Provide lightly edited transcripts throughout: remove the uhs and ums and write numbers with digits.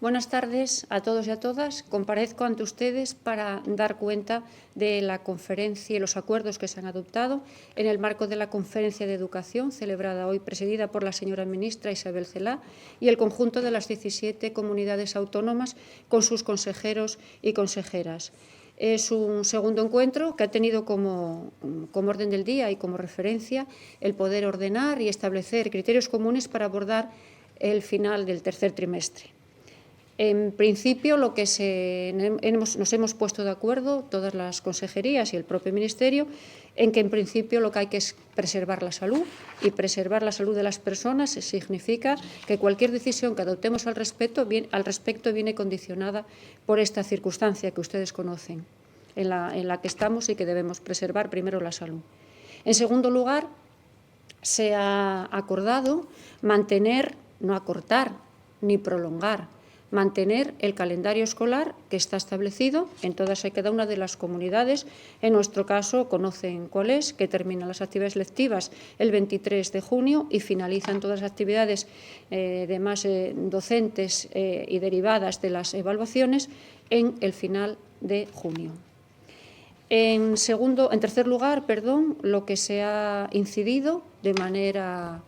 Buenas tardes a todos y a todas. Comparezco ante ustedes para dar cuenta de la conferencia y los acuerdos que se han adoptado en el marco de la Conferencia de Educación celebrada hoy, presidida por la señora ministra Isabel Celaá, y el conjunto de las 17 comunidades autónomas con sus consejeros y consejeras. Es un segundo encuentro que ha tenido como orden del día y como referencia el poder ordenar y establecer criterios comunes para abordar el final del tercer trimestre. En principio, nos hemos puesto de acuerdo, todas las consejerías y el propio Ministerio, en que en principio lo que hay que es preservar la salud, y preservar la salud de las personas significa que cualquier decisión que adoptemos al respecto viene condicionada por esta circunstancia que ustedes conocen, en la que estamos y que debemos preservar primero la salud. En segundo lugar, se ha acordado mantener, no acortar ni prolongar, mantener el calendario escolar que está establecido en todas y cada una de las comunidades. En nuestro caso, conocen cuál es, que terminan las actividades lectivas el 23 de junio y finalizan todas las actividades docentes y derivadas de las evaluaciones en el final de junio. En tercer lugar, lo que se ha incidido de manera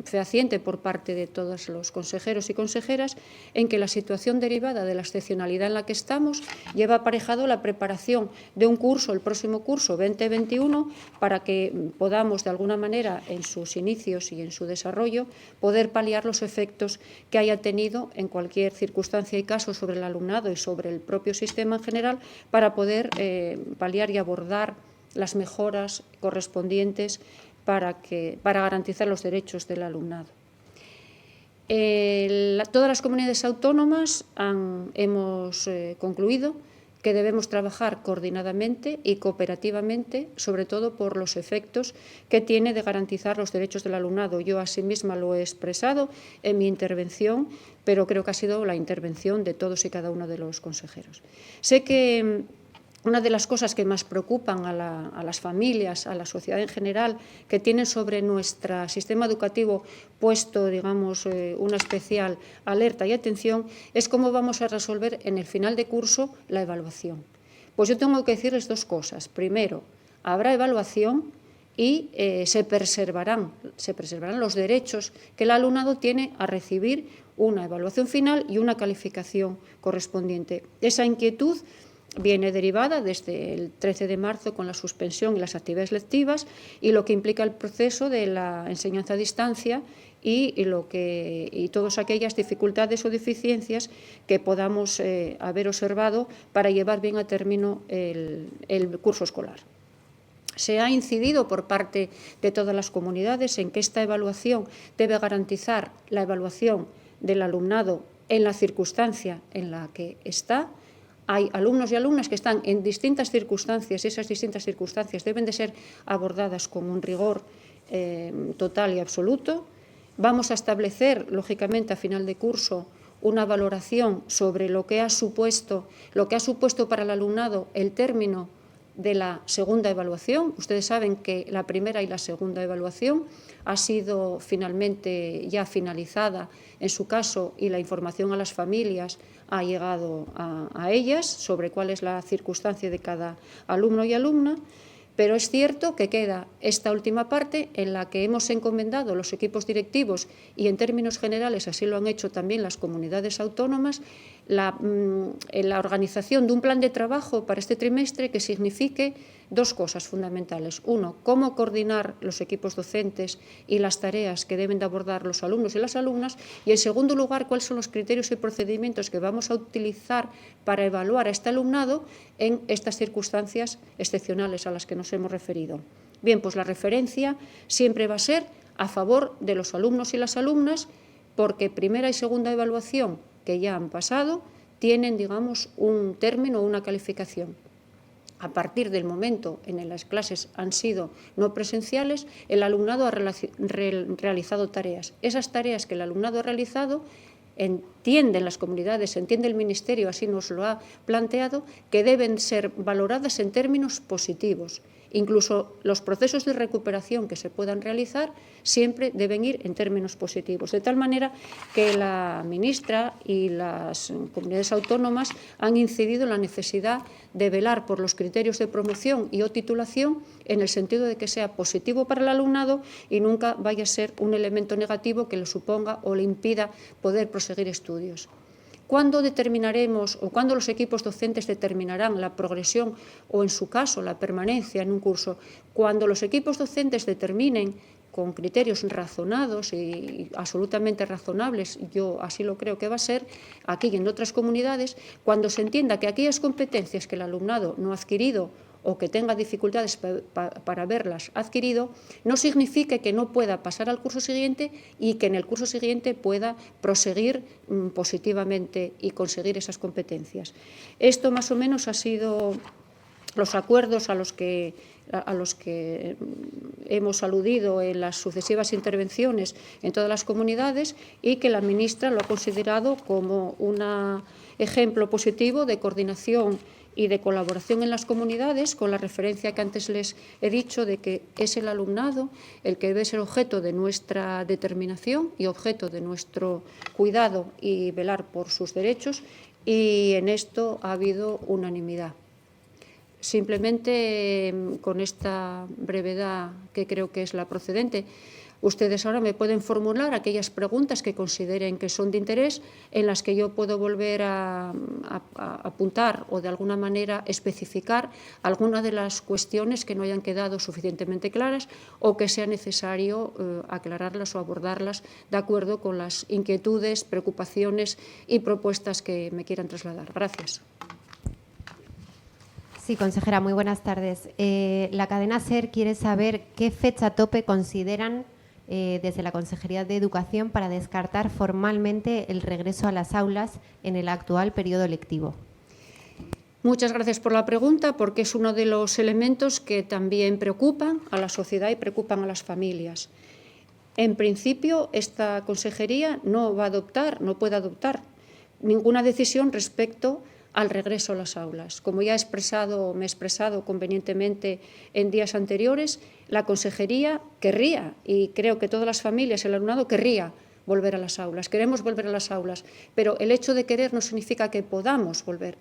fehaciente por parte de todos los consejeros y consejeras en que la situación derivada de la excepcionalidad en la que estamos lleva aparejado la preparación de un curso, el próximo curso 2021, para que podamos de alguna manera en sus inicios y en su desarrollo poder paliar los efectos que haya tenido en cualquier circunstancia y caso sobre el alumnado y sobre el propio sistema en general, para poder paliar y abordar las mejoras correspondientes para garantizar los derechos del alumnado. Todas las comunidades autónomas hemos concluido que debemos trabajar coordinadamente y cooperativamente, sobre todo por los efectos que tiene de garantizar los derechos del alumnado. Yo asimisma lo he expresado en mi intervención, pero creo que ha sido la intervención de todos y cada uno de los consejeros. Sé que una de las cosas que más preocupan a las familias, a la sociedad en general, que tienen sobre nuestro sistema educativo puesto, digamos, una especial alerta y atención, es cómo vamos a resolver en el final de curso la evaluación. Pues yo tengo que decirles dos cosas. Primero, habrá evaluación y se preservarán los derechos que el alumnado tiene a recibir una evaluación final y una calificación correspondiente. Esa inquietud viene derivada desde el 13 de marzo con la suspensión y las actividades lectivas y lo que implica el proceso de la enseñanza a distancia y todas aquellas dificultades o deficiencias que podamos haber observado para llevar bien a término el curso escolar. Se ha incidido por parte de todas las comunidades en que esta evaluación debe garantizar la evaluación del alumnado en la circunstancia en la que está. Hay alumnos y alumnas que están en distintas circunstancias y esas distintas circunstancias deben de ser abordadas con un rigor total y absoluto. Vamos a establecer, lógicamente, a final de curso, una valoración sobre lo que ha supuesto para el alumnado el término de la segunda evaluación. Ustedes saben que la primera y la segunda evaluación ha sido finalmente ya finalizada en su caso y la información a las familias ha llegado a ellas sobre cuál es la circunstancia de cada alumno y alumna, pero es cierto que queda esta última parte en la que hemos encomendado los equipos directivos y en términos generales así lo han hecho también las comunidades autónomas, la organización de un plan de trabajo para este trimestre que signifique dos cosas fundamentales. Uno, cómo coordinar los equipos docentes y las tareas que deben de abordar los alumnos y las alumnas, y en segundo lugar, cuáles son los criterios y procedimientos que vamos a utilizar para evaluar a este alumnado en estas circunstancias excepcionales a las que nos hemos referido. Bien, pues la referencia siempre va a ser a favor de los alumnos y las alumnas, porque primera y segunda evaluación que ya han pasado tienen, digamos, un término, una calificación. A partir del momento en que las clases han sido no presenciales, el alumnado ha realizado tareas. Esas tareas que el alumnado ha realizado entienden las comunidades, entiende el Ministerio, así nos lo ha planteado, que deben ser valoradas en términos positivos Incluso los procesos de recuperación que se puedan realizar siempre deben ir en términos positivos, de tal manera que la ministra y las comunidades autónomas han incidido en la necesidad de velar por los criterios de promoción y o titulación en el sentido de que sea positivo para el alumnado y nunca vaya a ser un elemento negativo que le suponga o le impida poder proseguir estudios. ¿Cuándo determinaremos o cuándo los equipos docentes determinarán la progresión o, en su caso, la permanencia en un curso? Cuando los equipos docentes determinen con criterios razonados y absolutamente razonables, yo así lo creo que va a ser, aquí y en otras comunidades, cuando se entienda que aquellas competencias que el alumnado no ha adquirido o que tenga dificultades para haberlas adquirido, no signifique que no pueda pasar al curso siguiente y que en el curso siguiente pueda proseguir positivamente y conseguir esas competencias. Esto más o menos ha sido los acuerdos a los que hemos aludido en las sucesivas intervenciones en todas las comunidades y que la ministra lo ha considerado como un ejemplo positivo de coordinación y de colaboración en las comunidades, con la referencia que antes les he dicho de que es el alumnado el que debe ser objeto de nuestra determinación y objeto de nuestro cuidado y velar por sus derechos, y en esto ha habido unanimidad. Simplemente, con esta brevedad que creo que es la procedente, ustedes ahora me pueden formular aquellas preguntas que consideren que son de interés, en las que yo puedo volver a apuntar o de alguna manera especificar alguna de las cuestiones que no hayan quedado suficientemente claras o que sea necesario aclararlas o abordarlas de acuerdo con las inquietudes, preocupaciones y propuestas que me quieran trasladar. Gracias. Sí, consejera, muy buenas tardes. La cadena SER quiere saber qué fecha tope consideran desde la Consejería de Educación para descartar formalmente el regreso a las aulas en el actual periodo lectivo. Muchas gracias por la pregunta, porque es uno de los elementos que también preocupan a la sociedad y preocupan a las familias. En principio, esta consejería no va a adoptar, no puede adoptar ninguna decisión respecto al regreso a las aulas. Como ya me he expresado convenientemente en días anteriores, la consejería querría, y creo que todas las familias, el alumnado querría volver a las aulas. Queremos volver a las aulas, pero el hecho de querer no significa que podamos volver.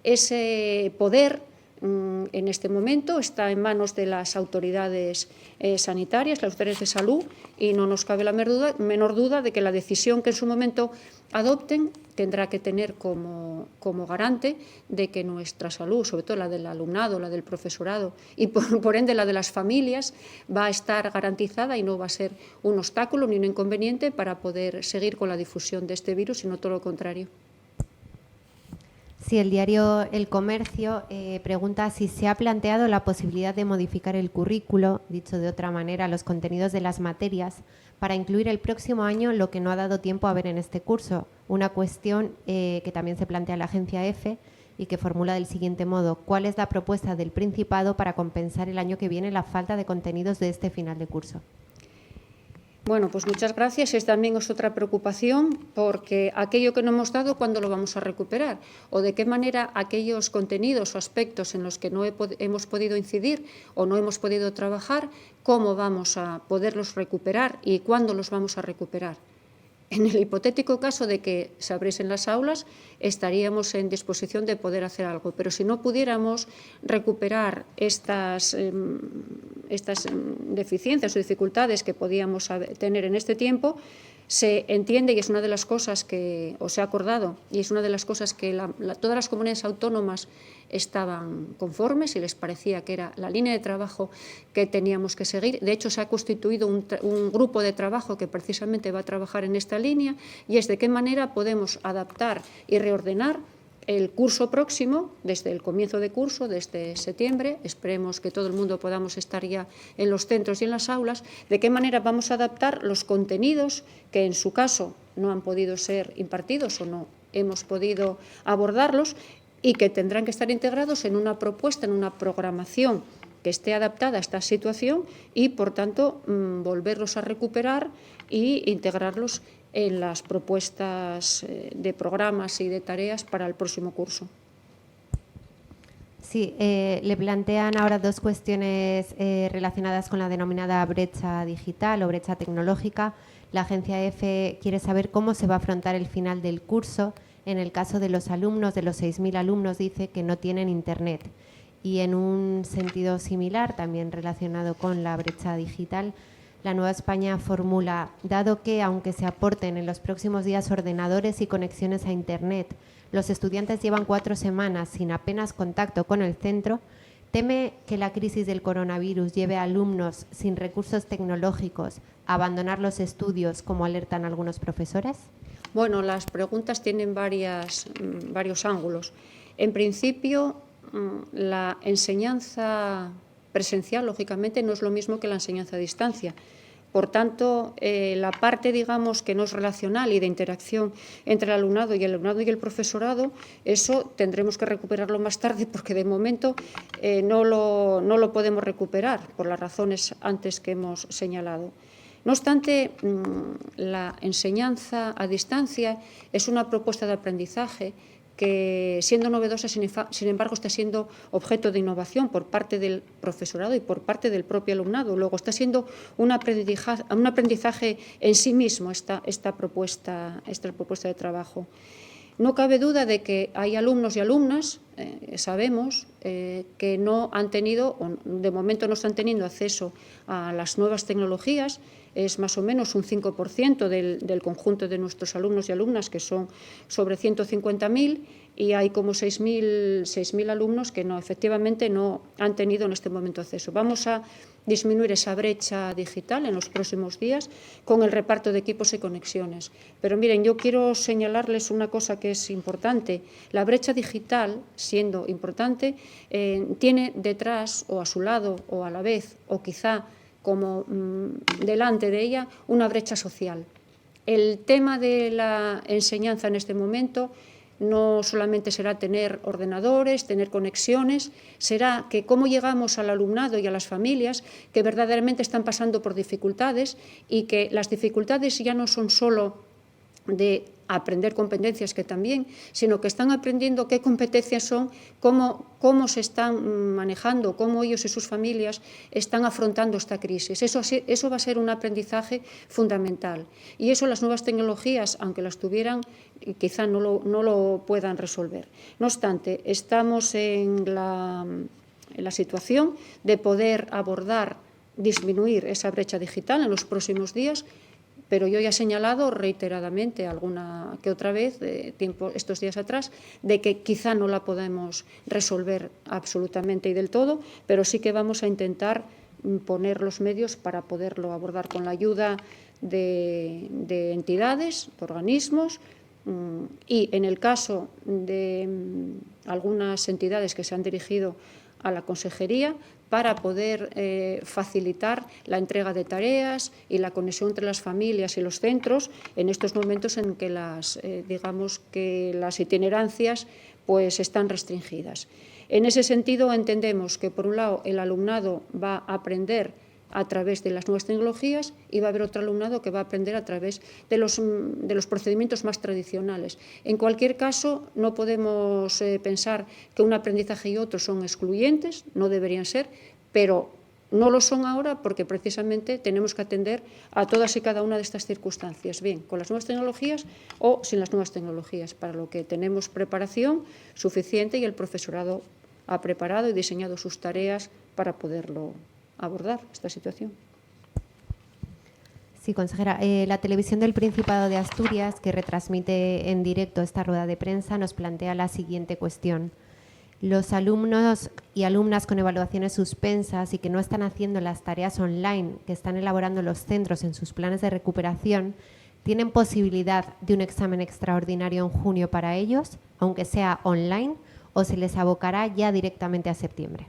Ese poder en este momento está en manos de las autoridades sanitarias, las autoridades de salud, y no nos cabe la menor duda de que la decisión que en su momento adopten tendrá que tener como garante de que nuestra salud, sobre todo la del alumnado, la del profesorado y por ende la de las familias, va a estar garantizada y no va a ser un obstáculo ni un inconveniente para poder seguir con la difusión de este virus, sino todo lo contrario. Sí, el diario El Comercio pregunta si se ha planteado la posibilidad de modificar el currículo, dicho de otra manera, los contenidos de las materias, para incluir el próximo año lo que no ha dado tiempo a ver en este curso. Una cuestión que también se plantea la agencia EFE y que formula del siguiente modo: ¿cuál es la propuesta del Principado para compensar el año que viene la falta de contenidos de este final de curso? Bueno, pues muchas gracias. También es otra preocupación, porque aquello que no hemos dado, ¿cuándo lo vamos a recuperar? O de qué manera aquellos contenidos o aspectos en los que no hemos podido incidir o no hemos podido trabajar, ¿cómo vamos a poderlos recuperar y cuándo los vamos a recuperar? En el hipotético caso de que se abriesen las aulas, estaríamos en disposición de poder hacer algo, pero si no pudiéramos recuperar estas deficiencias o dificultades que podíamos tener en este tiempo, se entiende, y es una de las cosas que se ha acordado, y es una de las cosas que todas las comunidades autónomas estaban conformes y les parecía que era la línea de trabajo que teníamos que seguir. De hecho, se ha constituido un grupo de trabajo que precisamente va a trabajar en esta línea, y es de qué manera podemos adaptar y reordenar el curso próximo, desde el comienzo de curso, desde septiembre. Esperemos que todo el mundo podamos estar ya en los centros y en las aulas. De qué manera vamos a adaptar los contenidos que en su caso no han podido ser impartidos o no hemos podido abordarlos, y que tendrán que estar integrados en una propuesta, en una programación que esté adaptada a esta situación, y, por tanto, volverlos a recuperar e integrarlos en las propuestas de programas y de tareas para el próximo curso. Sí, le plantean ahora dos cuestiones relacionadas con la denominada brecha digital o brecha tecnológica. La agencia EFE quiere saber cómo se va a afrontar el final del curso en el caso de los alumnos, de los 6.000 alumnos, dice, que no tienen internet. Y en un sentido similar, también relacionado con la brecha digital, la Nueva España formula, dado que, aunque se aporten en los próximos días ordenadores y conexiones a internet, los estudiantes llevan 4 semanas sin apenas contacto con el centro, ¿teme que la crisis del coronavirus lleve a alumnos sin recursos tecnológicos a abandonar los estudios, como alertan algunos profesores? Bueno, las preguntas tienen varios ángulos. En principio, la enseñanza presencial, lógicamente, no es lo mismo que la enseñanza a distancia. Por tanto, la parte, digamos, que no es relacional y de interacción entre el alumnado y el profesorado, eso tendremos que recuperarlo más tarde porque de momento no lo podemos recuperar por las razones antes que hemos señalado. No obstante, la enseñanza a distancia es una propuesta de aprendizaje que, siendo novedosa, sin embargo, está siendo objeto de innovación por parte del profesorado y por parte del propio alumnado. Luego, está siendo un aprendizaje en sí mismo esta propuesta de trabajo. No cabe duda de que hay alumnos y alumnas, sabemos, que no han tenido, o de momento no están teniendo acceso a las nuevas tecnologías. Es más o menos un 5% del conjunto de nuestros alumnos y alumnas, que son sobre 150.000, y hay como 6.000 alumnos que efectivamente no han tenido en este momento acceso. Vamos a disminuir esa brecha digital en los próximos días con el reparto de equipos y conexiones. Pero miren, yo quiero señalarles una cosa que es importante. La brecha digital, siendo importante, tiene detrás o a su lado o a la vez o quizá como delante de ella una brecha social. El tema de la enseñanza en este momento no solamente será tener ordenadores, tener conexiones, será que cómo llegamos al alumnado y a las familias que verdaderamente están pasando por dificultades y que las dificultades ya no son solo de aprender competencias, que también, sino que están aprendiendo qué competencias son, cómo se están manejando, cómo ellos y sus familias están afrontando esta crisis. Eso va a ser un aprendizaje fundamental. Y eso las nuevas tecnologías, aunque las tuvieran, quizá no lo puedan resolver. No obstante, estamos en la situación de poder abordar, disminuir esa brecha digital en los próximos días. Pero yo ya he señalado reiteradamente alguna que otra vez, estos días atrás, de que quizá no la podemos resolver absolutamente y del todo, pero sí que vamos a intentar poner los medios para poderlo abordar con la ayuda de entidades, de organismos, y en el caso de algunas entidades que se han dirigido a la consejería, para poder facilitar la entrega de tareas y la conexión entre las familias y los centros en estos momentos en que digamos que las itinerancias pues están restringidas. En ese sentido, entendemos que, por un lado, el alumnado va a aprender a través de las nuevas tecnologías y va a haber otro alumnado que va a aprender a través de los procedimientos más tradicionales. En cualquier caso, no podemos pensar que un aprendizaje y otro son excluyentes, no deberían ser, pero no lo son ahora porque precisamente tenemos que atender a todas y cada una de estas circunstancias, bien con las nuevas tecnologías o sin las nuevas tecnologías, para lo que tenemos preparación suficiente y el profesorado ha preparado y diseñado sus tareas para poderlo abordar esta situación. Sí, consejera. La televisión del Principado de Asturias, que retransmite en directo esta rueda de prensa, nos plantea la siguiente cuestión. Los alumnos y alumnas con evaluaciones suspensas y que no están haciendo las tareas online que están elaborando los centros en sus planes de recuperación, ¿tienen posibilidad de un examen extraordinario en junio para ellos, aunque sea online, o se les abocará ya directamente a septiembre?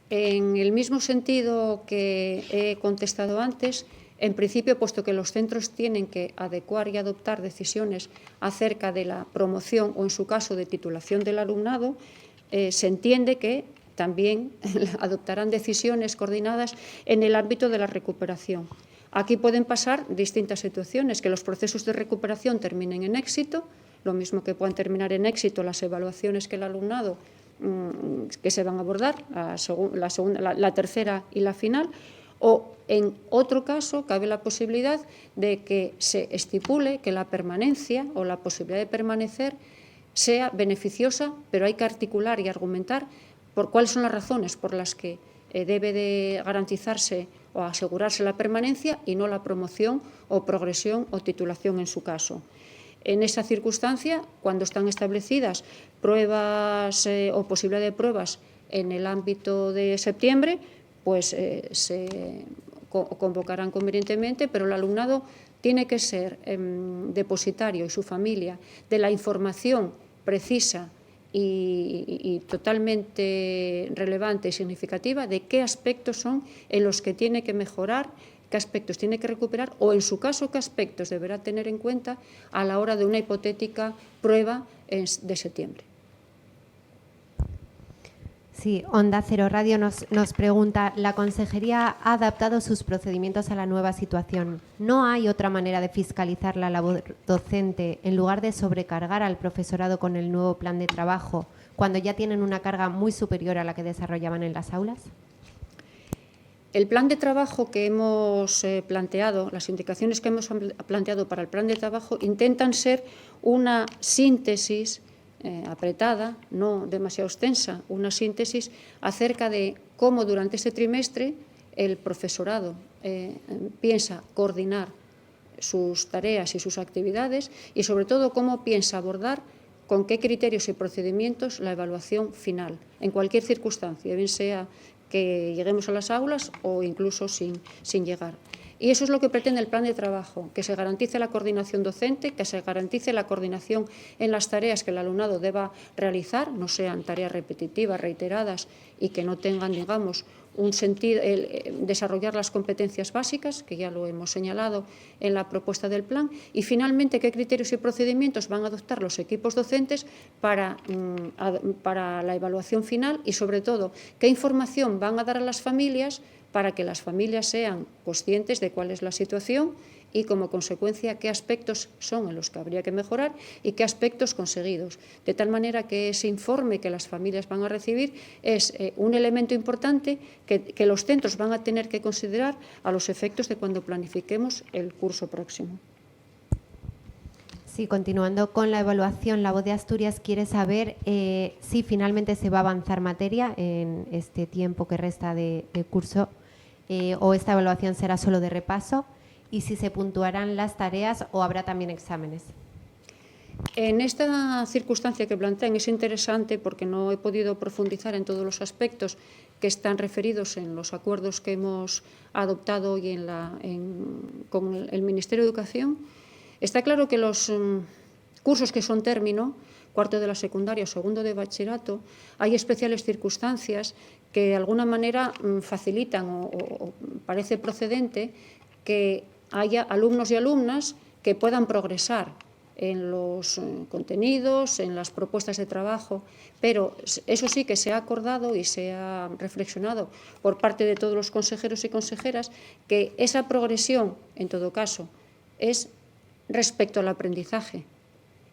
En el mismo sentido que he contestado antes, en principio, puesto que los centros tienen que adecuar y adoptar decisiones acerca de la promoción o, en su caso, de titulación del alumnado, se entiende que también adoptarán decisiones coordinadas en el ámbito de la recuperación. Aquí pueden pasar distintas situaciones, que los procesos de recuperación terminen en éxito, lo mismo que puedan terminar en éxito las evaluaciones que el alumnado que se van a abordar, la tercera y la final, o en otro caso cabe la posibilidad de que se estipule que la permanencia o la posibilidad de permanecer sea beneficiosa, pero hay que articular y argumentar por cuáles son las razones por las que debe de garantizarse o asegurarse la permanencia y no la promoción o progresión o titulación en su caso. En esa circunstancia, cuando están establecidas pruebas o posibilidad de pruebas en el ámbito de septiembre, pues se convocarán convenientemente, pero el alumnado tiene que ser depositario y su familia de la información precisa y totalmente relevante y significativa de qué aspectos son en los que tiene que mejorar, qué aspectos tiene que recuperar o, en su caso, qué aspectos deberá tener en cuenta a la hora de una hipotética prueba de septiembre. Sí, Onda Cero Radio nos pregunta, la Consejería ha adaptado sus procedimientos a la nueva situación. ¿No hay otra manera de fiscalizar la labor docente en lugar de sobrecargar al profesorado con el nuevo plan de trabajo cuando ya tienen una carga muy superior a la que desarrollaban en las aulas? El plan de trabajo que hemos planteado, las indicaciones que hemos planteado para el plan de trabajo intentan ser una síntesis apretada, no demasiado extensa, una síntesis acerca de cómo durante este trimestre el profesorado piensa coordinar sus tareas y sus actividades y, sobre todo, cómo piensa abordar con qué criterios y procedimientos la evaluación final, en cualquier circunstancia, bien sea que lleguemos a las aulas o incluso sin llegar. Y eso es lo que pretende el plan de trabajo, que se garantice la coordinación docente, que se garantice la coordinación en las tareas que el alumnado deba realizar, no sean tareas repetitivas, reiteradas y que no tengan, digamos, un sentido, desarrollar las competencias básicas, que ya lo hemos señalado en la propuesta del plan, y finalmente qué criterios y procedimientos van a adoptar los equipos docentes para la evaluación final y, sobre todo, qué información van a dar a las familias para que las familias sean conscientes de cuál es la situación y, como consecuencia, qué aspectos son en los que habría que mejorar y qué aspectos conseguidos. De tal manera que ese informe que las familias van a recibir es un elemento importante que los centros van a tener que considerar a los efectos de cuando planifiquemos el curso próximo. Sí, continuando con la evaluación, La Voz de Asturias quiere saber si finalmente se va a avanzar materia en este tiempo que resta de curso o esta evaluación será solo de repaso y si se puntuarán las tareas o habrá también exámenes. En esta circunstancia que plantean es interesante porque no he podido profundizar en todos los aspectos que están referidos en los acuerdos que hemos adoptado hoy con el Ministerio de Educación. Está claro que los cursos que son término, cuarto de la secundaria o segundo de bachillerato, hay especiales circunstancias que de alguna manera facilitan o parece procedente que haya alumnos y alumnas que puedan progresar en los contenidos, en las propuestas de trabajo, pero eso sí que se ha acordado y se ha reflexionado por parte de todos los consejeros y consejeras que esa progresión, en todo caso, es respecto al aprendizaje.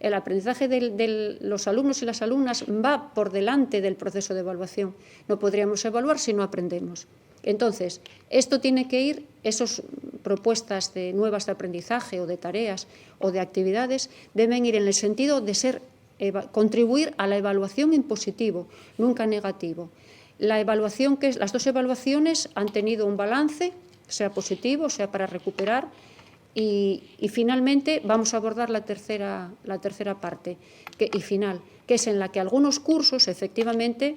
El aprendizaje de los alumnos y las alumnas va por delante del proceso de evaluación. No podríamos evaluar si no aprendemos. Entonces, esto tiene que ir, esas propuestas de nuevas de aprendizaje o de tareas o de actividades deben ir en el sentido de contribuir a la evaluación en positivo, nunca negativo. Las dos evaluaciones han tenido un balance, sea positivo, sea para recuperar, y finalmente vamos a abordar la tercera parte y final, que es en la que algunos cursos, efectivamente,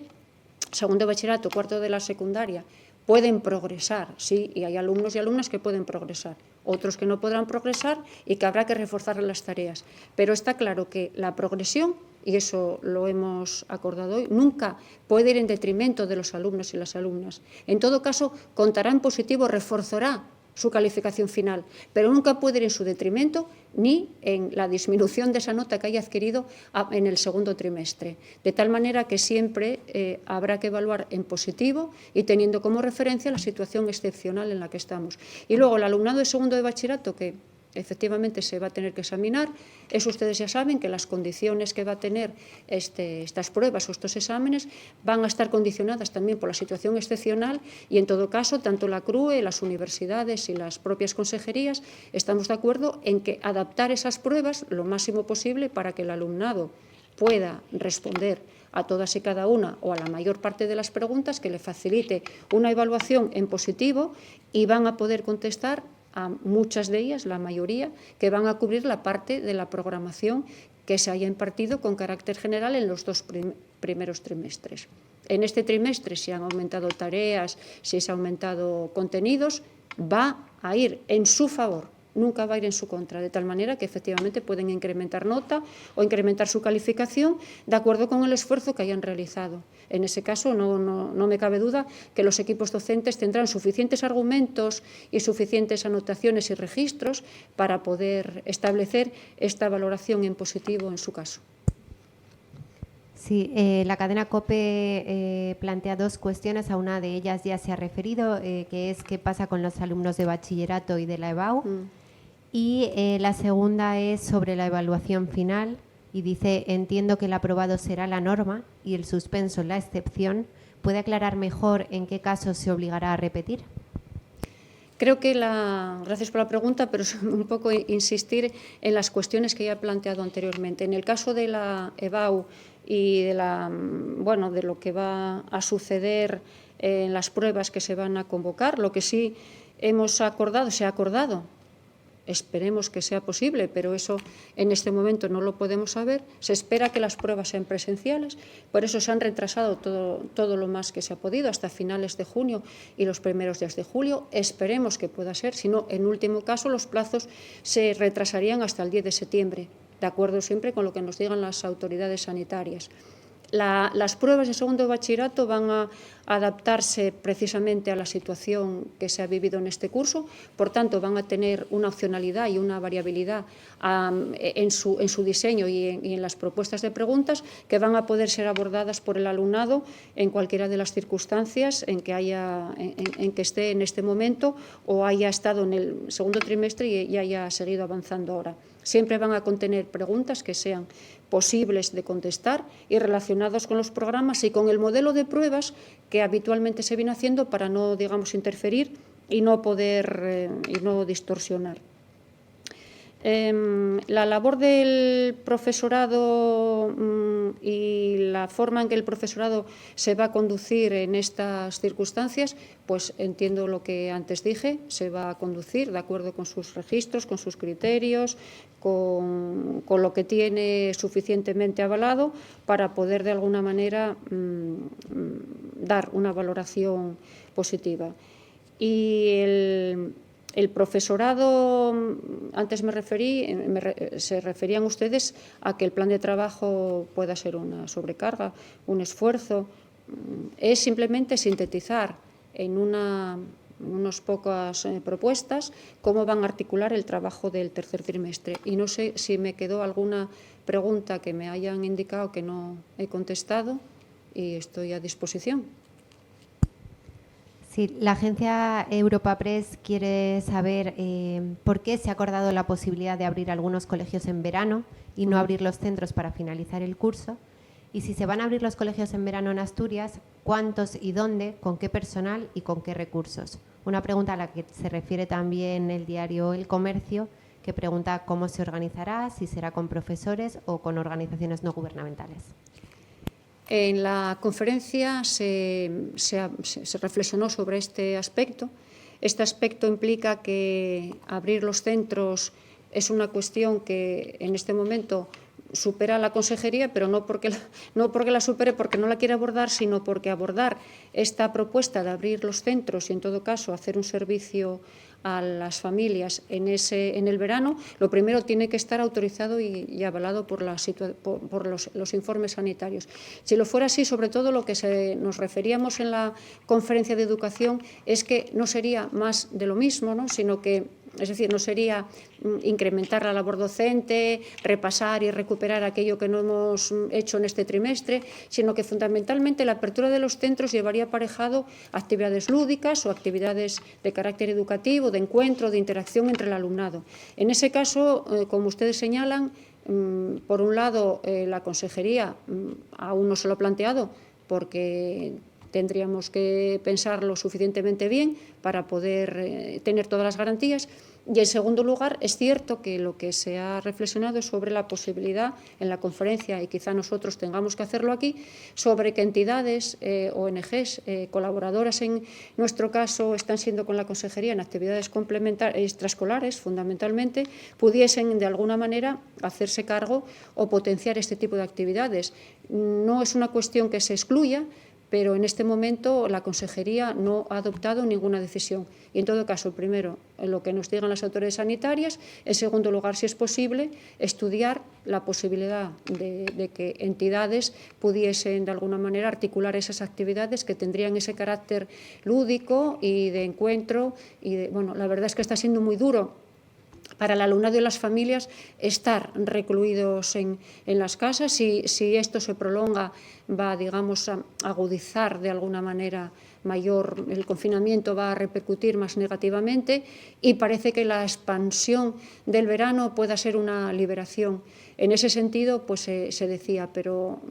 segundo de bachillerato, cuarto de la secundaria, pueden progresar, sí, y hay alumnos y alumnas que pueden progresar, otros que no podrán progresar y que habrá que reforzar las tareas. Pero está claro que la progresión, y eso lo hemos acordado hoy, nunca puede ir en detrimento de los alumnos y las alumnas. En todo caso, contará en positivo, reforzará su calificación final, pero nunca puede ir en su detrimento ni en la disminución de esa nota que haya adquirido en el segundo trimestre. De tal manera que siempre habrá que evaluar en positivo y teniendo como referencia la situación excepcional en la que estamos. Y luego el alumnado de segundo de bachillerato, que efectivamente se va a tener que examinar. Eso ustedes ya saben que las condiciones que va a tener estas pruebas o estos exámenes van a estar condicionadas también por la situación excepcional y, en todo caso, tanto la CRUE, las universidades y las propias consejerías estamos de acuerdo en que adaptar esas pruebas lo máximo posible para que el alumnado pueda responder a todas y cada una o a la mayor parte de las preguntas, que le facilite una evaluación en positivo, y van a poder contestar a muchas de ellas, la mayoría, que van a cubrir la parte de la programación que se haya impartido con carácter general en los 2 primeros trimestres. En este trimestre, si han aumentado tareas, si se han aumentado contenidos, va a ir en su favor, nunca va a ir en su contra, de tal manera que efectivamente pueden incrementar nota o incrementar su calificación de acuerdo con el esfuerzo que hayan realizado. En ese caso no me cabe duda que los equipos docentes tendrán suficientes argumentos y suficientes anotaciones y registros para poder establecer esta valoración en positivo en su caso. Sí, la cadena COPE plantea 2 cuestiones, a una de ellas ya se ha referido, que es qué pasa con los alumnos de bachillerato y de la EBAU. Y la segunda es sobre la evaluación final, y dice: entiendo que el aprobado será la norma y el suspenso la excepción. ¿Puede aclarar mejor en qué casos se obligará a repetir? Creo que gracias por la pregunta, pero es un poco insistir en las cuestiones que ya he planteado anteriormente. En el caso de la EBAU y de lo que va a suceder en las pruebas que se van a convocar, lo que sí se ha acordado, esperemos que sea posible, pero eso en este momento no lo podemos saber. Se espera que las pruebas sean presenciales, por eso se han retrasado todo lo más que se ha podido hasta finales de junio y los primeros días de julio. Esperemos que pueda ser, si no, en último caso, los plazos se retrasarían hasta el 10 de septiembre, de acuerdo siempre con lo que nos digan las autoridades sanitarias. Las pruebas de segundo de bachillerato van a adaptarse precisamente a la situación que se ha vivido en este curso, por tanto van a tener una opcionalidad y una variabilidad en su diseño y en las propuestas de preguntas, que van a poder ser abordadas por el alumnado en cualquiera de las circunstancias en que esté en este momento o haya estado en el segundo trimestre y haya seguido avanzando ahora. Siempre van a contener preguntas que sean posibles de contestar y relacionados con los programas y con el modelo de pruebas que habitualmente se viene haciendo para no, interferir y no distorsionar. La labor del profesorado y la forma en que el profesorado se va a conducir en estas circunstancias, pues entiendo lo que antes dije, se va a conducir de acuerdo con sus registros, con sus criterios, con lo que tiene suficientemente avalado para poder de alguna manera dar una valoración positiva. Y el profesorado, antes se referían ustedes a que el plan de trabajo pueda ser una sobrecarga, un esfuerzo. Es simplemente sintetizar en unas pocas propuestas cómo van a articular el trabajo del tercer trimestre. Y no sé si me quedó alguna pregunta que me hayan indicado que no he contestado, y estoy a disposición. Sí, la agencia Europa Press quiere saber por qué se ha acordado la posibilidad de abrir algunos colegios en verano y no abrir los centros para finalizar el curso. Y si se van a abrir los colegios en verano en Asturias, ¿cuántos y dónde, con qué personal y con qué recursos? Una pregunta a la que se refiere también el diario El Comercio, que pregunta cómo se organizará, si será con profesores o con organizaciones no gubernamentales. En la conferencia se reflexionó sobre este aspecto. Este aspecto implica que abrir los centros es una cuestión que en este momento supera la consejería, pero no porque la supere, porque no la quiere abordar, sino porque abordar esta propuesta de abrir los centros y, en todo caso, hacer un servicio a las familias en el verano, lo primero tiene que estar autorizado y avalado por los informes sanitarios. Si lo fuera así, sobre todo lo que nos referíamos en la conferencia de educación es que no sería más de lo mismo, ¿no?, sino que es decir, no sería incrementar la labor docente, repasar y recuperar aquello que no hemos hecho en este trimestre, sino que fundamentalmente la apertura de los centros llevaría aparejado actividades lúdicas o actividades de carácter educativo, de encuentro, de interacción entre el alumnado. En ese caso, como ustedes señalan, por un lado, la consejería aún no se lo ha planteado porque tendríamos que pensarlo suficientemente bien para poder tener todas las garantías. Y, en segundo lugar, es cierto que lo que se ha reflexionado es sobre la posibilidad en la conferencia, y quizá nosotros tengamos que hacerlo aquí, sobre que entidades, ONGs, colaboradoras en nuestro caso, están siendo con la consejería en actividades complementarias, extraescolares, fundamentalmente, pudiesen de alguna manera hacerse cargo o potenciar este tipo de actividades. No es una cuestión que se excluya, pero en este momento la consejería no ha adoptado ninguna decisión. Y, en todo caso, primero, lo que nos digan las autoridades sanitarias; en segundo lugar, si es posible, estudiar la posibilidad de que entidades pudiesen, de alguna manera, articular esas actividades que tendrían ese carácter lúdico y de encuentro. Bueno, la verdad es que está siendo muy duro para el alumnado y las familias estar recluidos en las casas. Si esto se prolonga, va, digamos, a agudizar de alguna manera mayor, el confinamiento va a repercutir más negativamente, y parece que la expansión del verano pueda ser una liberación. En ese sentido, pues se decía, pero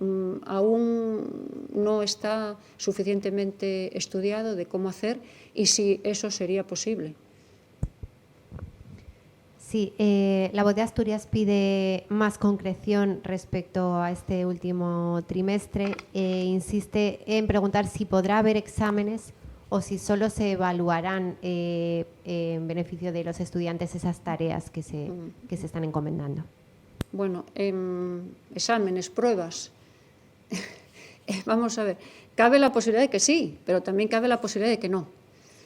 aún no está suficientemente estudiado de cómo hacer y si eso sería posible. Sí, la Voz de Asturias pide más concreción respecto a este último trimestre. Insiste en preguntar si podrá haber exámenes o si solo se evaluarán en beneficio de los estudiantes esas tareas que se están encomendando. Bueno, exámenes, pruebas. Vamos a ver, cabe la posibilidad de que sí, pero también cabe la posibilidad de que no.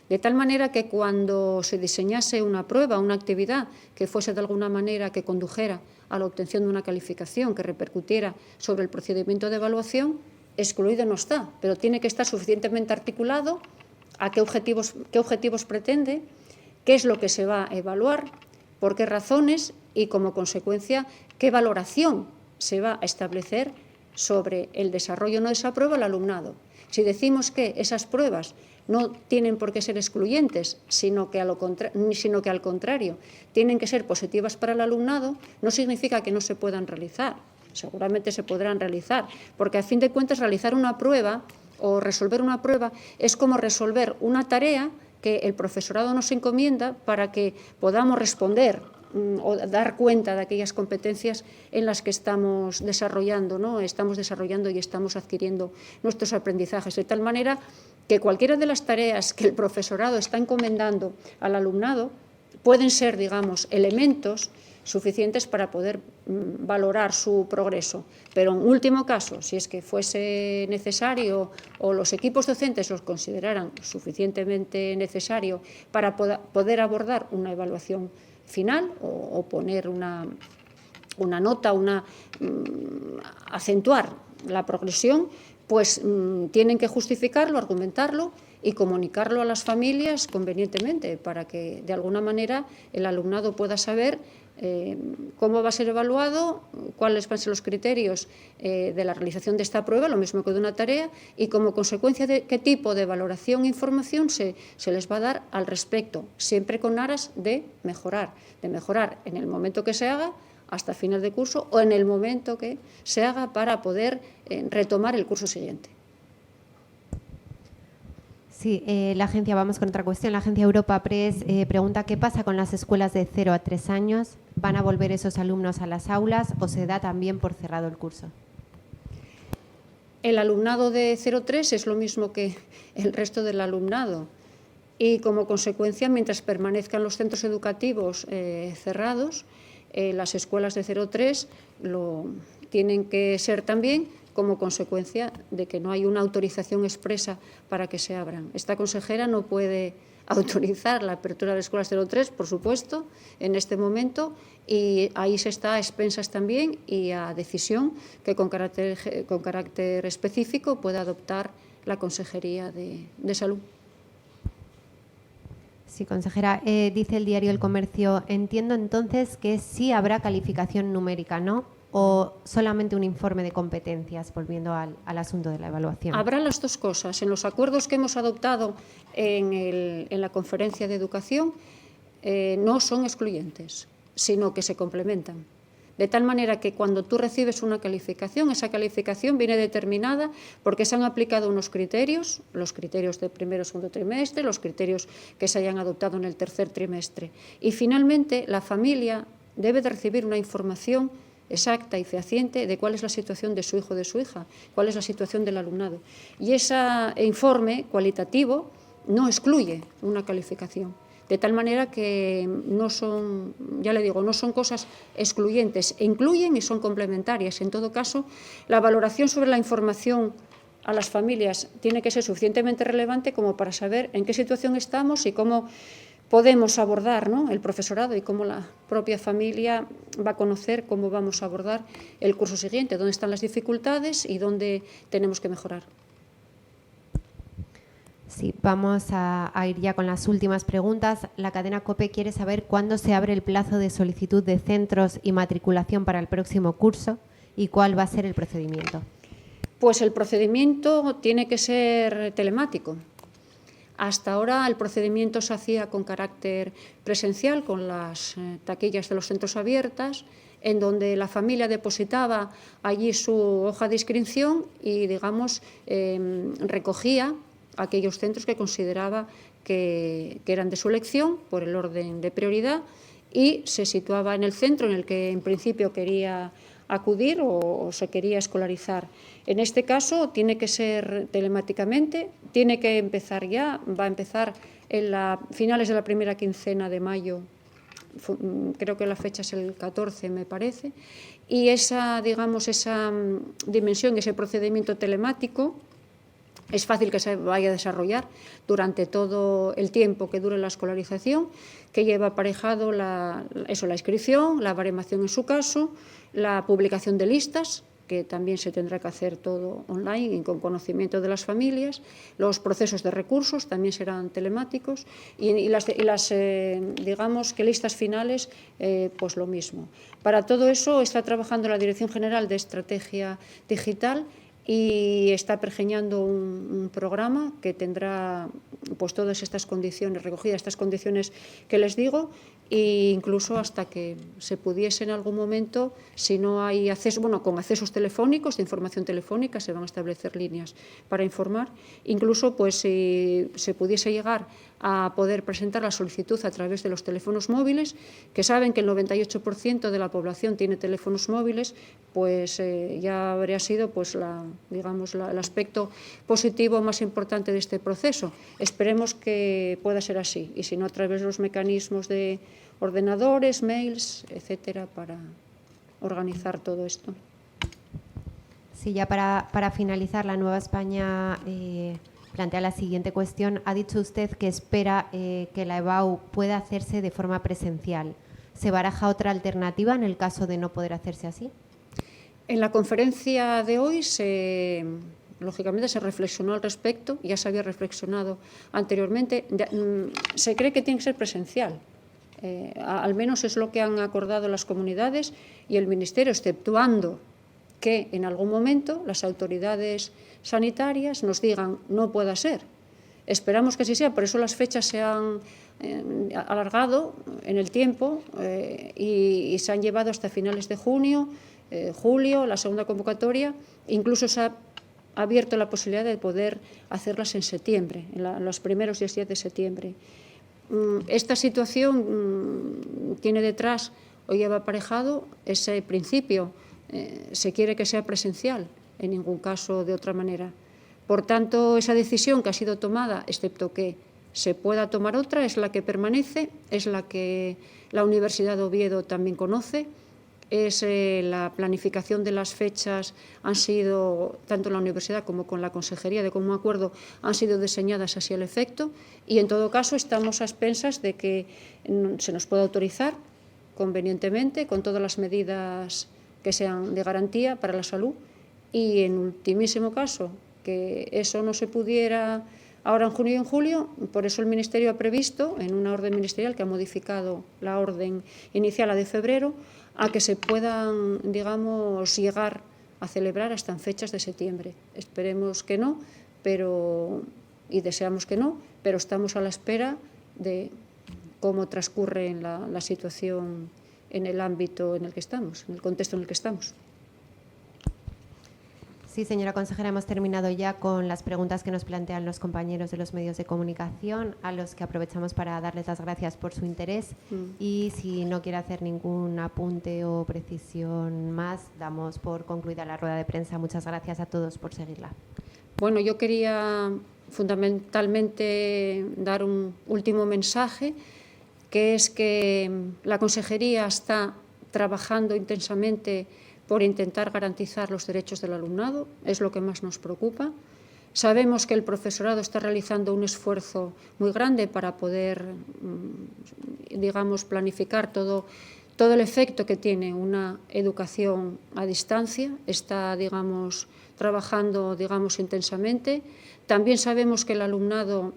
De tal manera que cuando se diseñase una prueba, una actividad que fuese de alguna manera que condujera a la obtención de una calificación que repercutiera sobre el procedimiento de evaluación, excluido no está, pero tiene que estar suficientemente articulado a qué objetivos pretende, qué es lo que se va a evaluar, por qué razones y, como consecuencia, qué valoración se va a establecer sobre el desarrollo o no de esa prueba al alumnado. Si decimos que esas pruebas no tienen por qué ser excluyentes, sino que al contrario tienen que ser positivas para el alumnado, no significa que no se puedan realizar. Seguramente se podrán realizar, porque a fin de cuentas realizar una prueba o resolver una prueba es como resolver una tarea que el profesorado nos encomienda para que podamos responder o dar cuenta de aquellas competencias en las que estamos desarrollando, ¿no? Estamos desarrollando y estamos adquiriendo nuestros aprendizajes, de tal manera que cualquiera de las tareas que el profesorado está encomendando al alumnado pueden ser, digamos, elementos suficientes para poder valorar su progreso. Pero, en último caso, si es que fuese necesario o los equipos docentes los consideraran suficientemente necesario para poder abordar una evaluación final o poner una nota, acentuar la progresión, pues tienen que justificarlo, argumentarlo y comunicarlo a las familias convenientemente, para que de alguna manera el alumnado pueda saber cómo va a ser evaluado, cuáles van a ser los criterios de la realización de esta prueba, lo mismo que de una tarea, y como consecuencia de qué tipo de valoración e información se les va a dar al respecto, siempre con aras de mejorar en el momento que se haga hasta final de curso o en el momento que se haga para poder retomar el curso siguiente. Sí, vamos con otra cuestión. La agencia Europa Press pregunta qué pasa con las escuelas de 0 a 3 años. ¿Van a volver esos alumnos a las aulas o se da también por cerrado el curso? El alumnado de 0-3 es lo mismo que el resto del alumnado y, como consecuencia, mientras permanezcan los centros educativos cerrados, las escuelas de 0-3 lo tienen que ser también, como consecuencia de que no hay una autorización expresa para que se abran. Esta consejera no puede autorizar la apertura de escuelas 0-3, por supuesto, en este momento, y ahí se está a expensas también y a decisión que con carácter específico pueda adoptar la Consejería de Salud. Sí, consejera. Dice el diario El Comercio, entiendo entonces que sí habrá calificación numérica, ¿no? ¿O solamente un informe de competencias, volviendo al asunto de la evaluación? Habrá las dos cosas. En los acuerdos que hemos adoptado en la Conferencia de Educación no son excluyentes, sino que se complementan. De tal manera que cuando tú recibes una calificación, esa calificación viene determinada porque se han aplicado unos criterios, los criterios de primero y segundo trimestre, los criterios que se hayan adoptado en el tercer trimestre. Y finalmente la familia debe de recibir una información exacta y fehaciente de cuál es la situación de su hijo o de su hija, cuál es la situación del alumnado. Y ese informe cualitativo no excluye una calificación. De tal manera que no son, ya le digo, no son cosas excluyentes, incluyen y son complementarias. En todo caso, la valoración sobre la información a las familias tiene que ser suficientemente relevante como para saber en qué situación estamos y cómo podemos abordar, ¿no?, el profesorado y cómo la propia familia va a conocer cómo vamos a abordar el curso siguiente, dónde están las dificultades y dónde tenemos que mejorar. Sí, vamos a ir ya con las últimas preguntas. La cadena COPE quiere saber cuándo se abre el plazo de solicitud de centros y matriculación para el próximo curso y cuál va a ser el procedimiento. Pues el procedimiento tiene que ser telemático. Hasta ahora el procedimiento se hacía con carácter presencial, con las taquillas de los centros abiertas, en donde la familia depositaba allí su hoja de inscripción y, digamos, recogía aquellos centros que consideraba que eran de su elección por el orden de prioridad y se situaba en el centro en el que en principio quería acudir o se quería escolarizar. En este caso tiene que ser telemáticamente, tiene que empezar ya, va a empezar en finales de la primera quincena de mayo, creo que la fecha es el 14, me parece, y esa, digamos, esa dimensión, ese procedimiento telemático, es fácil que se vaya a desarrollar durante todo el tiempo que dure la escolarización, que lleva aparejado la inscripción, la baremación en su caso, la publicación de listas, que también se tendrá que hacer todo online y con conocimiento de las familias, los procesos de recursos también serán telemáticos y las digamos que listas finales, pues lo mismo. Para todo eso está trabajando la Dirección General de Estrategia Digital y está pergeñando un programa que tendrá pues todas estas condiciones recogidas, estas condiciones que les digo, e incluso hasta que se pudiese en algún momento, si no hay acceso, bueno, con accesos telefónicos, de información telefónica, se van a establecer líneas para informar, incluso pues si se pudiese llegar a poder presentar la solicitud a través de los teléfonos móviles, que saben que el 98% de la población tiene teléfonos móviles, pues ya habría sido pues digamos, el aspecto positivo más importante de este proceso. Esperemos que pueda ser así, y si no, a través de los mecanismos de ordenadores, mails, etcétera, para organizar todo esto. Sí, ya para finalizar, la Nueva España plantea la siguiente cuestión. Ha dicho usted que espera que la EBAU pueda hacerse de forma presencial. ¿Se baraja otra alternativa en el caso de no poder hacerse así? En la conferencia de hoy lógicamente se reflexionó al respecto, ya se había reflexionado anteriormente. Se cree que tiene que ser presencial. Al menos es lo que han acordado las comunidades y el Ministerio, exceptuando que en algún momento las autoridades sanitarias nos digan no pueda ser. Esperamos que así sea, por eso las fechas se han alargado en el tiempo y se han llevado hasta finales de junio, julio, la segunda convocatoria. Incluso se ha abierto la posibilidad de poder hacerlas en septiembre, en los primeros 10 días de septiembre. Esta situación tiene detrás o lleva aparejado ese principio. Se quiere que sea presencial, en ningún caso de otra manera. Por tanto, esa decisión que ha sido tomada, excepto que se pueda tomar otra, es la que permanece, es la que la Universidad de Oviedo también conoce. Es la planificación de las fechas han sido, tanto en la universidad como con la consejería de común acuerdo, han sido diseñadas así al efecto, y en todo caso estamos a expensas de que se nos pueda autorizar convenientemente con todas las medidas que sean de garantía para la salud, y en ultimísimo caso que eso no se pudiera ahora en junio y en julio. Por eso el Ministerio ha previsto, en una orden ministerial que ha modificado la orden inicial, la de febrero, a que se puedan, digamos, llegar a celebrar hasta en fechas de septiembre. Esperemos que no, y deseamos que no, pero estamos a la espera de cómo transcurre la situación en el ámbito en el que estamos, en el contexto en el que estamos. Sí, señora consejera, hemos terminado ya con las preguntas que nos plantean los compañeros de los medios de comunicación, a los que aprovechamos para darles las gracias por su interés. Y si no quiere hacer ningún apunte o precisión más, damos por concluida la rueda de prensa. Muchas gracias a todos por seguirla. Bueno, yo quería fundamentalmente dar un último mensaje, que es que la Consejería está trabajando intensamente por intentar garantizar los derechos del alumnado, es lo que más nos preocupa. Sabemos que el profesorado está realizando un esfuerzo muy grande para poder, digamos, planificar todo el efecto que tiene una educación a distancia. Está, digamos, trabajando, digamos, intensamente. También sabemos que el alumnado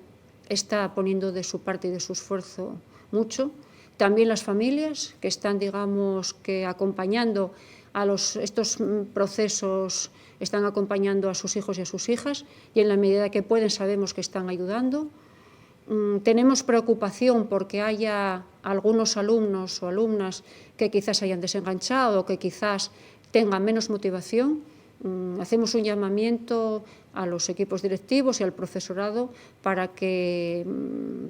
está poniendo de su parte y de su esfuerzo mucho. También las familias que están, digamos, que acompañando a estos procesos, están acompañando a sus hijos y a sus hijas, y en la medida que pueden sabemos que están ayudando. Tenemos preocupación porque haya algunos alumnos o alumnas que quizás hayan desenganchado o que quizás tengan menos motivación. Hacemos un llamamiento a los equipos directivos y al profesorado para que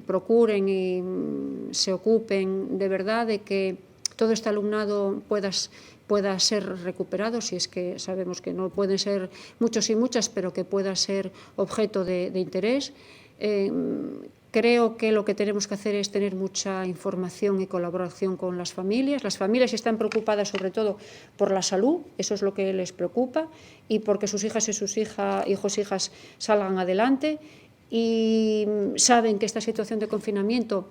procuren y se ocupen de verdad de que todo este alumnado pueda ser recuperado, si es que sabemos que no pueden ser muchos y muchas, pero que pueda ser objeto de interés. Creo que lo que tenemos que hacer es tener mucha información y colaboración con las familias. Las familias están preocupadas sobre todo por la salud, eso es lo que les preocupa, y porque sus hijas y sus hijos e hijas salgan adelante, y saben que esta situación de confinamiento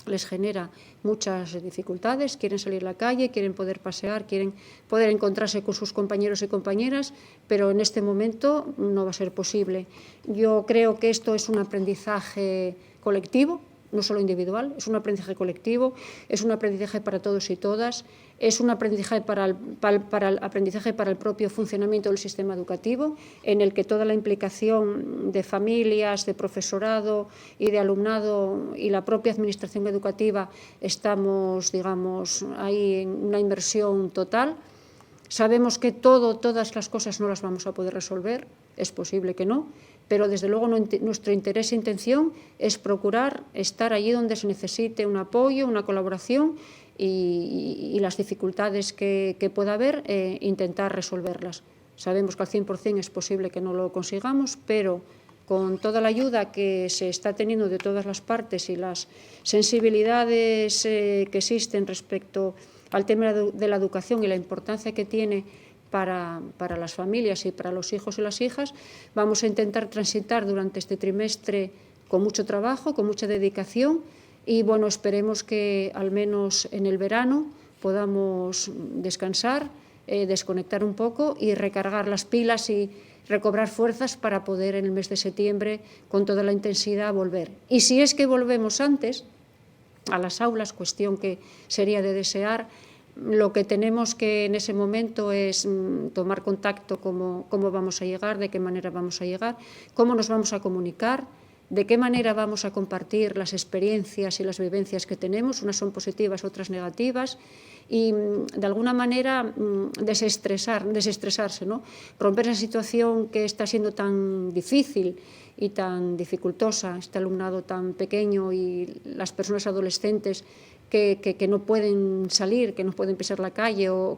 les genera muchas dificultades, quieren salir a la calle, quieren poder pasear, quieren poder encontrarse con sus compañeros y compañeras, pero en este momento no va a ser posible. Yo creo que esto es un aprendizaje colectivo, no solo individual, es un aprendizaje colectivo, es un aprendizaje para todos y todas, es un aprendizaje para el propio funcionamiento del sistema educativo, en el que toda la implicación de familias, de profesorado y de alumnado y la propia administración educativa estamos, digamos, ahí en una inversión total. Sabemos que todas las cosas no las vamos a poder resolver, es posible que no, pero desde luego nuestro interés e intención es procurar estar allí donde se necesite un apoyo, una colaboración y las dificultades que pueda haber, intentar resolverlas. Sabemos que al 100% es posible que no lo consigamos, pero con toda la ayuda que se está teniendo de todas las partes y las sensibilidades que existen respecto al tema de la educación y la importancia que tiene para las familias y para los hijos y las hijas, vamos a intentar transitar durante este trimestre con mucho trabajo, con mucha dedicación, y bueno, esperemos que al menos en el verano podamos descansar, desconectar un poco y recargar las pilas y recobrar fuerzas para poder en el mes de septiembre con toda la intensidad volver. Y si es que volvemos antes a las aulas, cuestión que sería de desear, lo que tenemos que en ese momento es tomar contacto, cómo vamos a llegar, de qué manera vamos a llegar, cómo nos vamos a comunicar, de qué manera vamos a compartir las experiencias y las vivencias que tenemos, unas son positivas, otras negativas, y de alguna manera desestresarse, ¿no? Romper esa situación que está siendo tan difícil y tan dificultosa, este alumnado tan pequeño y las personas adolescentes que no pueden salir, que no pueden pisar la calle o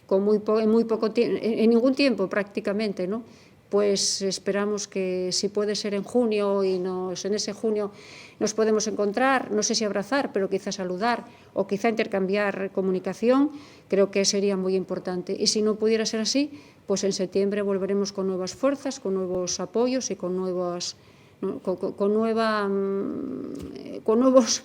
en ningún tiempo prácticamente, ¿no? Pues esperamos que si puede ser en junio y en ese junio nos podemos encontrar, no sé si abrazar, pero quizá saludar o quizá intercambiar comunicación, creo que sería muy importante. Y si no pudiera ser así, pues en septiembre volveremos con nuevas fuerzas, con nuevos apoyos y con nuevos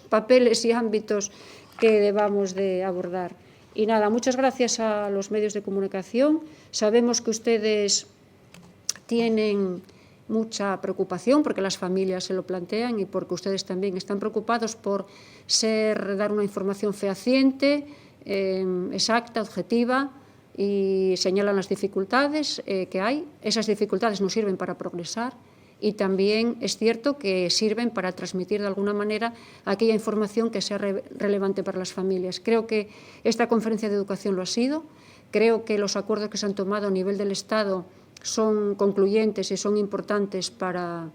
papeles y ámbitos que debamos de abordar. Y nada, muchas gracias a los medios de comunicación. Sabemos que ustedes tienen mucha preocupación porque las familias se lo plantean y porque ustedes también están preocupados por dar una información fehaciente, exacta, objetiva, y señalan las dificultades que hay. Esas dificultades nos sirven para progresar y también es cierto que sirven para transmitir de alguna manera aquella información que sea relevante para las familias. Creo que esta conferencia de educación lo ha sido. Creo que los acuerdos que se han tomado a nivel del Estado son concluyentes y son importantes para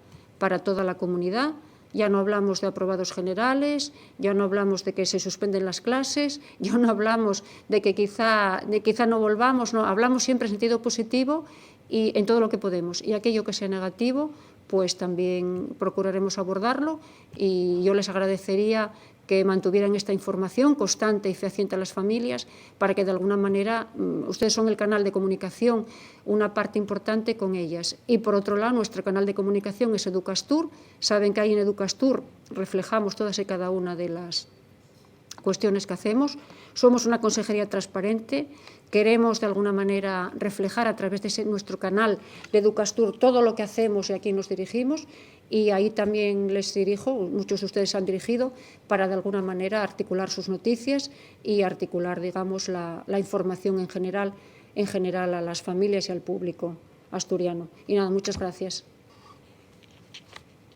toda la comunidad. Ya no hablamos de aprobados generales, ya no hablamos de que se suspenden las clases, ya no hablamos de que quizá no volvamos, no, hablamos siempre en sentido positivo y en todo lo que podemos. Y aquello que sea negativo, pues también procuraremos abordarlo, y yo les agradecería que mantuvieran esta información constante y fehaciente a las familias para que de alguna manera ustedes son el canal de comunicación, una parte importante con ellas. Y por otro lado, nuestro canal de comunicación es Educastur. Saben que ahí en Educastur reflejamos todas y cada una de las cuestiones que hacemos. Somos una consejería transparente, queremos de alguna manera reflejar a través de nuestro canal de Educastur todo lo que hacemos y a quién nos dirigimos, y ahí también les dirijo, muchos de ustedes han dirigido, para de alguna manera articular sus noticias y articular, digamos, la información en general a las familias y al público asturiano. Y nada, muchas gracias.